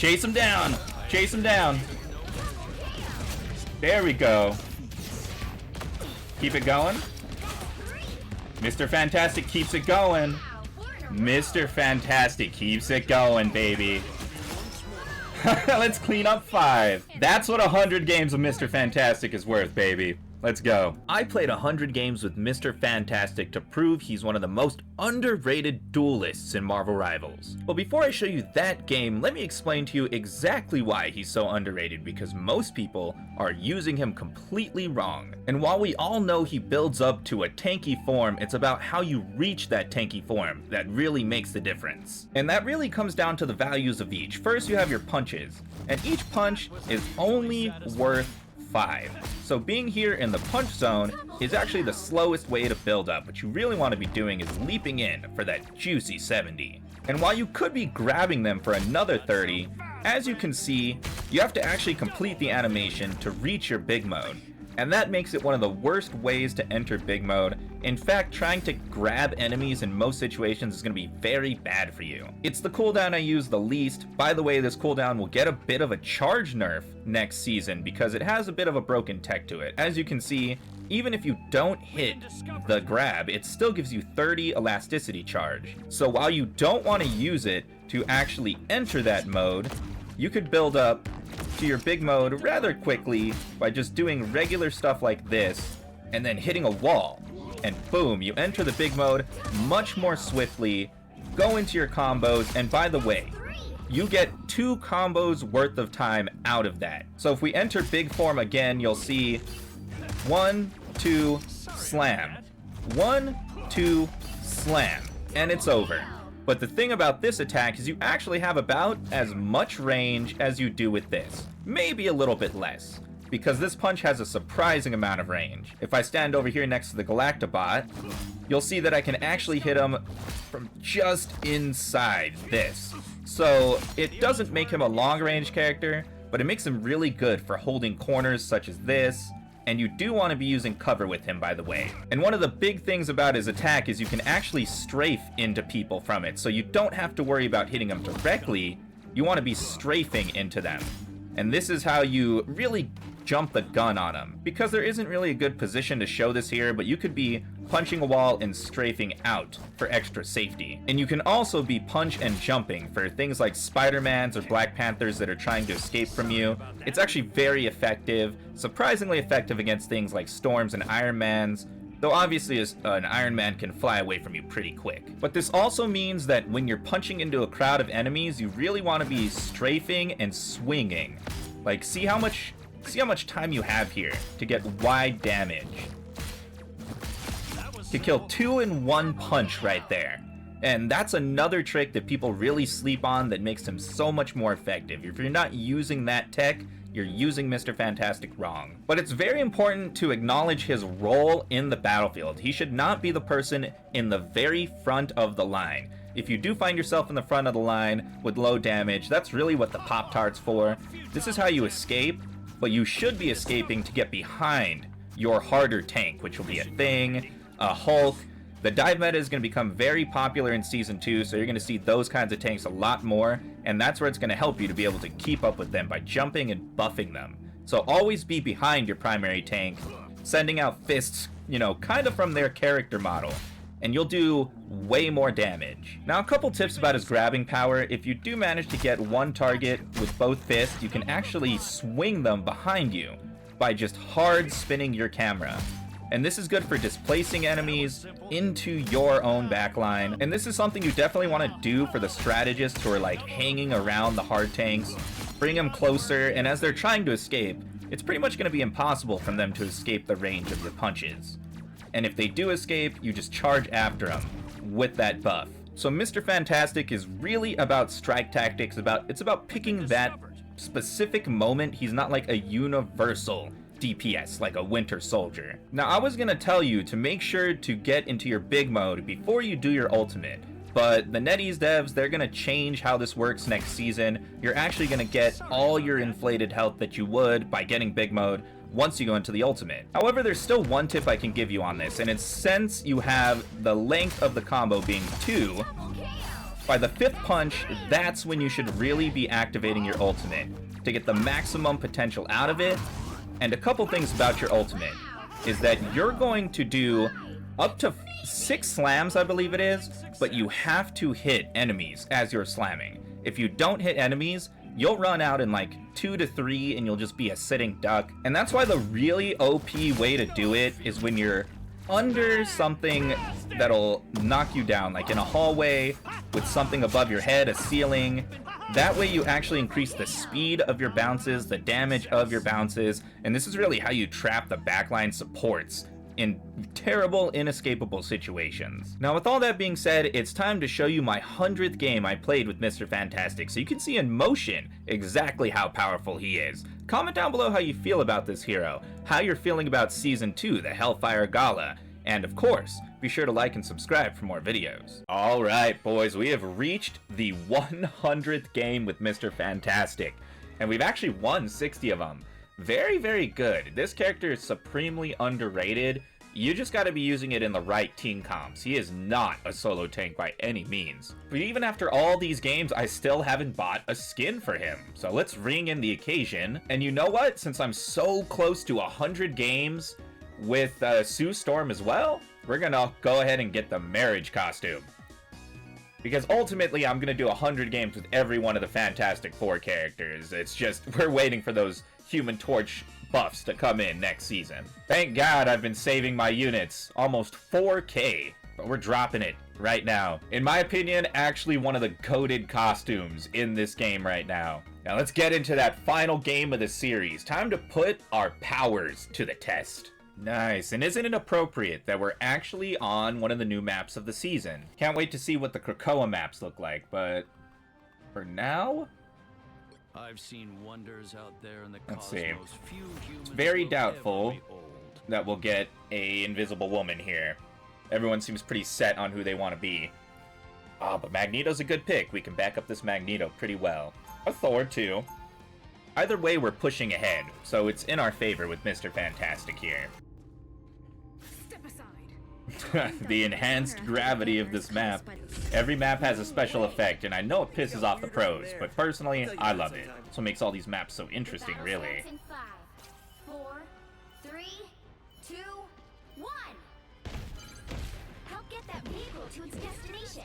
Chase him down. Chase him down. There we go. Keep it going. Mr. Fantastic keeps it going. Mr. Fantastic keeps it going, baby. Let's clean up 5. That's what 100 games of Mr. Fantastic is worth, baby. Let's go. I played 100 games with Mr. Fantastic to prove he's one of the most underrated duelists in Marvel Rivals. But before I show you that game, let me explain to you exactly why he's so underrated, because most people are using him completely wrong. And while we all know he builds up to a tanky form, it's about how you reach that tanky form that really makes the difference. And that really comes down to the values of each. First, you have your punches, and each punch is only worth 5. So being here in the punch zone is actually the slowest way to build up. What you really want to be doing is leaping in for that juicy 70. And while you could be grabbing them for another 30, as you can see, you have to actually complete the animation to reach your big mode. And that makes it one of the worst ways to enter big mode. In fact, trying to grab enemies in most situations is going to be very bad for you. It's the cooldown I use the least. By the way, this cooldown will get a bit of a charge nerf next season because it has a bit of a broken tech to it. As you can see, even if you don't hit the grab, it still gives you 30 elasticity charge. So while you don't want to use it to actually enter that mode, you could build up to your big mode rather quickly by just doing regular stuff like this and then hitting a wall, and boom, you enter the big mode much more swiftly, go into your combos, and by the way, you get 2 combos worth of time out of that. So if we enter big form again, you'll see 1, 2, slam, 1, 2, slam, and it's over. But the thing about this attack is you actually have about as much range as you do with this. Maybe a little bit less, because this punch has a surprising amount of range. If I stand over here next to the Galactobot, you'll see that I can actually hit him from just inside this. So it doesn't make him a long range character, but it makes him really good for holding corners such as this. And you do want to be using cover with him, by the way. And one of the big things about his attack is you can actually strafe into people from it, so you don't have to worry about hitting them directly. You want to be strafing into them. And this is how you really jump the gun on them. Because there isn't really a good position to show this here, but you could be punching a wall and strafing out for extra safety. And you can also be punch and jumping for things like Spider-Mans or Black Panthers that are trying to escape from you. It's actually very effective, surprisingly effective against things like Storms and Iron Mans, though obviously an Iron Man can fly away from you pretty quick. But this also means that when you're punching into a crowd of enemies, you really want to be strafing and swinging. Like, see how much time you have here to get wide damage. To kill 2 in 1 punch right there. And that's another trick that people really sleep on that makes him so much more effective. If you're not using that tech, you're using Mr. Fantastic wrong. But it's very important to acknowledge his role in the battlefield. He should not be the person in the very front of the line. If you do find yourself in the front of the line with low damage, that's really what the Pop-Tart's for. This is how you escape, but you should be escaping to get behind your harder tank, which will be a Thing, a Hulk. The dive meta is going to become very popular in Season 2, so you're going to see those kinds of tanks a lot more, and that's where it's going to help you to be able to keep up with them by jumping and buffing them. So always be behind your primary tank, sending out fists, you know, kind of from their character model, and you'll do way more damage. Now, a couple tips about his grabbing power. If you do manage to get one target with both fists, you can actually swing them behind you by just hard spinning your camera. And this is good for displacing enemies into your own backline. And this is something you definitely want to do for the strategists who are like hanging around the hard tanks. Bring them closer, and as they're trying to escape, it's pretty much going to be impossible for them to escape the range of your punches. And if they do escape, you just charge after them with that buff. So Mr. Fantastic is really about strike tactics. It's about picking that specific moment. He's not like a universal DPS like a Winter Soldier. Now, I was gonna tell you to make sure to get into your big mode before you do your ultimate, but the NetEase devs, they're gonna change how this works next season. You're actually gonna get all your inflated health that you would by getting big mode once you go into the ultimate. However, there's still one tip I can give you on this, and it's since you have the length of the combo being 2, By the 5th punch, that's when you should really be activating your ultimate to get the maximum potential out of it. And a couple things about your ultimate is that you're going to do up to 6 slams, I believe it is, but you have to hit enemies as you're slamming. If you don't hit enemies, you'll run out in like 2 to 3 and you'll just be a sitting duck. And that's why the really OP way to do it is when you're under something that'll knock you down, like in a hallway with something above your head, a ceiling. That way you actually increase the speed of your bounces, the damage of your bounces, and this is really how you trap the backline supports in terrible, inescapable situations. Now, with all that being said, it's time to show you my 100th game I played with Mr. Fantastic, so you can see in motion exactly how powerful he is. Comment down below how you feel about this hero, how you're feeling about Season 2, the Hellfire Gala, and of course, be sure to like and subscribe for more videos. Alright boys, we have reached the 100th game with Mr. Fantastic, and we've actually won 60 of them. Very, very good. This character is supremely underrated. You just gotta be using it in the right team comps. He is not a solo tank by any means. But even after all these games, I still haven't bought a skin for him. So let's ring in the occasion. And you know what? Since I'm so close to 100 games with Sue Storm as well, we're gonna go ahead and get the marriage costume. Because ultimately, I'm gonna do 100 games with every one of the Fantastic Four characters. It's just, we're waiting for those Human Torch buffs to come in next season. Thank God I've been saving my units. Almost 4K, but we're dropping it right now. In my opinion, actually one of the goated costumes in this game right now. Now let's get into that final game of the series. Time to put our powers to the test. Nice, and isn't it appropriate that we're actually on one of the new maps of the season? Can't wait to see what the Krakoa maps look like, but for now, I've seen wonders out there in the let's cosmos. see. It's very doubtful that we'll get a invisible woman here. Everyone seems pretty set on who they want to be. Oh, but Magneto's a good pick. We can back up this Magneto pretty well. A Thor, too. Either way, we're pushing ahead, so it's in our favor with Mr. Fantastic here. The enhanced gravity of this map. Every map has a special effect, and I know it pisses off the pros, but personally, I love it. That's what makes all these maps so interesting, really. 5, 4, 3, 2, 1. Help get that vehicle to its destination.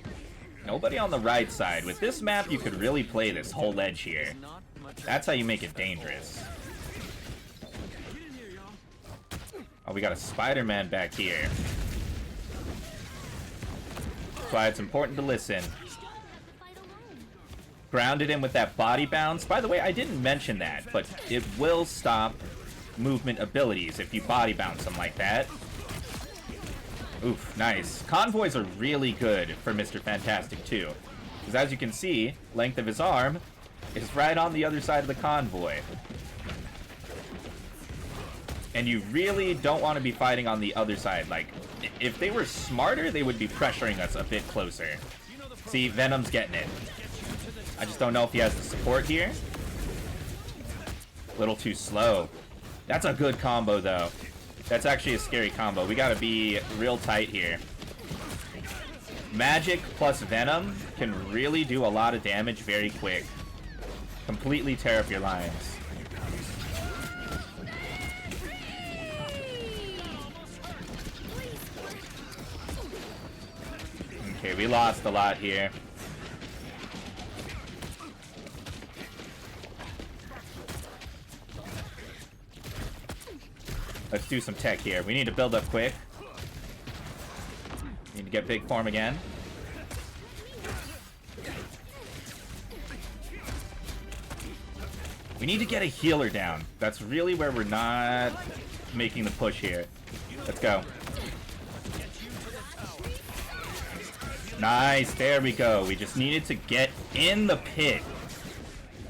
Nobody on the right side. With this map, you could really play this whole edge here. That's how you make it dangerous. Oh, we got a Spider-Man back here. That's why it's important to listen. Grounded in with that body bounce. By the way, I didn't mention that, but it will stop movement abilities if you body bounce them like that. Oof, nice. Convoys are really good for Mr. Fantastic too. Because as you can see, length of his arm is right on the other side of the convoy. And you really don't want to be fighting on the other side. Like, if they were smarter, they would be pressuring us a bit closer. See, Venom's getting it. I just don't know if he has the support here. A little too slow. That's a good combo, though. That's actually a scary combo. We gotta be real tight here. Magic plus Venom can really do a lot of damage very quick. Completely tear up your lines. Okay, we lost a lot here. Let's do some tech here. We need to build up quick. Need to get big form again. We need to get a healer down. That's really where we're not making the push here. Let's go. Nice, there we go. We just needed to get in the pit.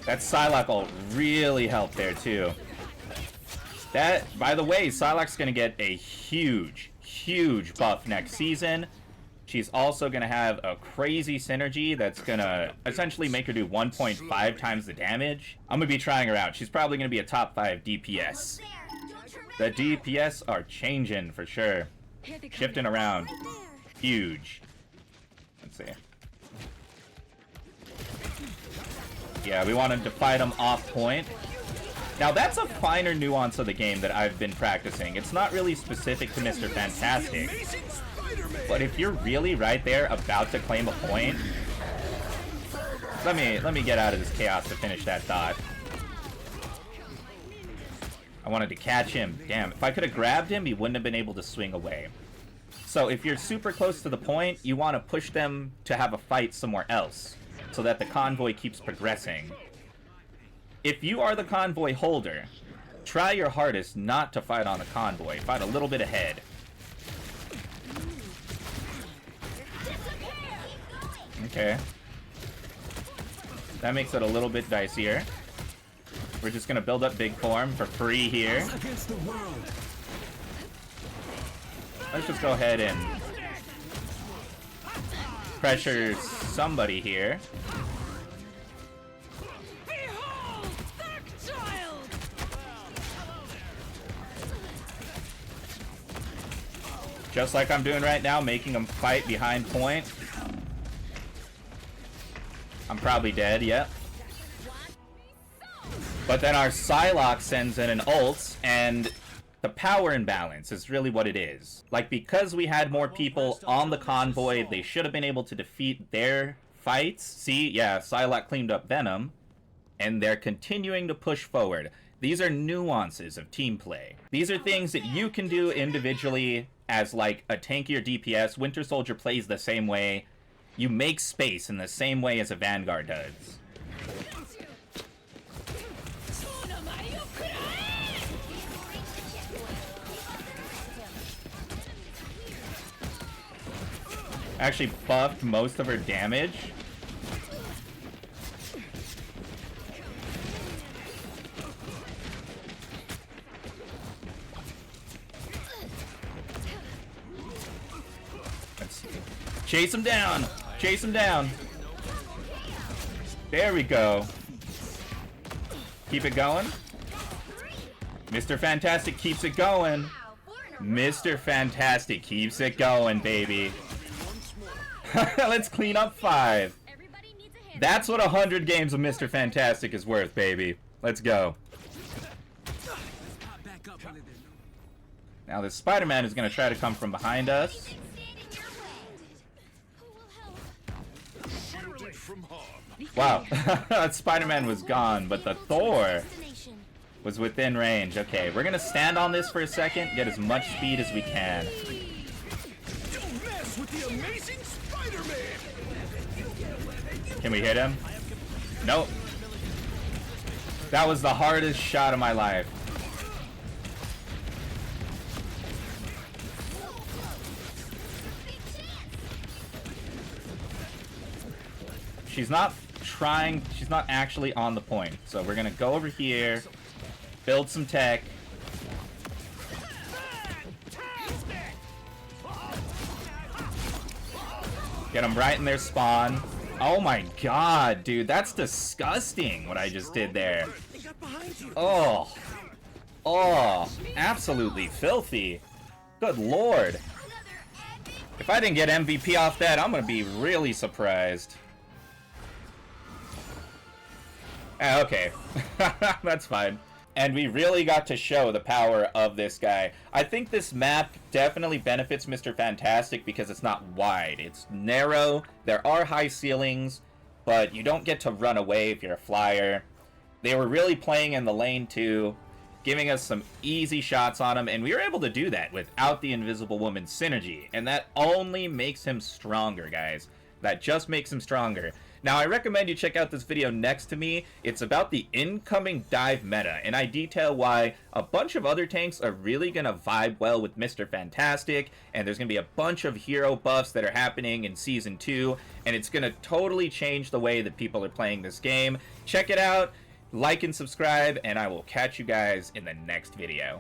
That Psylocke ult really helped there too. That, by the way, Psylocke's gonna get a huge, huge buff next season. She's also gonna have a crazy synergy that's gonna essentially make her do 1.5 times the damage. I'm gonna be trying her out. She's probably gonna be a top 5 DPS. The DPS are changing for sure. Shifting around. Huge. Let's see. Yeah, we wanted to fight him off point. Now, that's a finer nuance of the game that I've been practicing. It's not really specific to Mr. Fantastic. But if you're really right there about to claim a point... Let me get out of this chaos to finish that thought. I wanted to catch him. Damn, if I could have grabbed him, he wouldn't have been able to swing away. So if you're super close to the point, you want to push them to have a fight somewhere else, so that the convoy keeps progressing. If you are the convoy holder, try your hardest not to fight on the convoy. Fight a little bit ahead. Okay. That makes it a little bit dicier. We're just gonna build up big form for free here. Let's just go ahead and pressure somebody here. Just like I'm doing right now, making them fight behind point. I'm probably dead, yep. But then our Psylocke sends in an ult, and the power imbalance is really what it is. Like, because we had more people on the convoy, they should have been able to defeat their fights. See, yeah, Psylocke cleaned up Venom, and they're continuing to push forward. These are nuances of team play. These are things that you can do individually as, like, a tanky or DPS. Winter Soldier plays the same way. You make space in the same way as a Vanguard does. Actually buffed most of her damage. Let's chase him down. Chase him down. There we go. Keep it going. Mr. Fantastic keeps it going. Mr. Fantastic keeps it going, baby. Let's clean up 5. That's what 100 games of Mr. Fantastic is worth, baby. Let's go. Now this Spider-Man is going to try to come from behind us. Wow, that Spider-Man was gone, but the Thor was within range. Okay, we're going to stand on this for a second, get as much speed as we can. Don't mess with the amazing Spider-Man. Can we hit him? Nope. That was the hardest shot of my life. She's not trying, she's not actually on the point. So we're gonna go over here, build some tech. Get them right in their spawn. Oh my god, dude, that's disgusting what I just did there. Oh. Oh, absolutely filthy. Good lord. If I didn't get MVP off that, I'm gonna be really surprised. Okay, that's fine. And we really got to show the power of this guy. I think this map definitely benefits Mr. Fantastic because it's not wide. It's narrow, there are high ceilings, but you don't get to run away if you're a flyer. They were really playing in the lane too, giving us some easy shots on him, and we were able to do that without the Invisible Woman's synergy. And that only makes him stronger, guys. That just makes him stronger. Now, I recommend you check out this video next to me. It's about the incoming dive meta, and I detail why a bunch of other tanks are really going to vibe well with Mr. Fantastic, and there's going to be a bunch of hero buffs that are happening in Season 2, and it's going to totally change the way that people are playing this game. Check it out, like and subscribe, and I will catch you guys in the next video.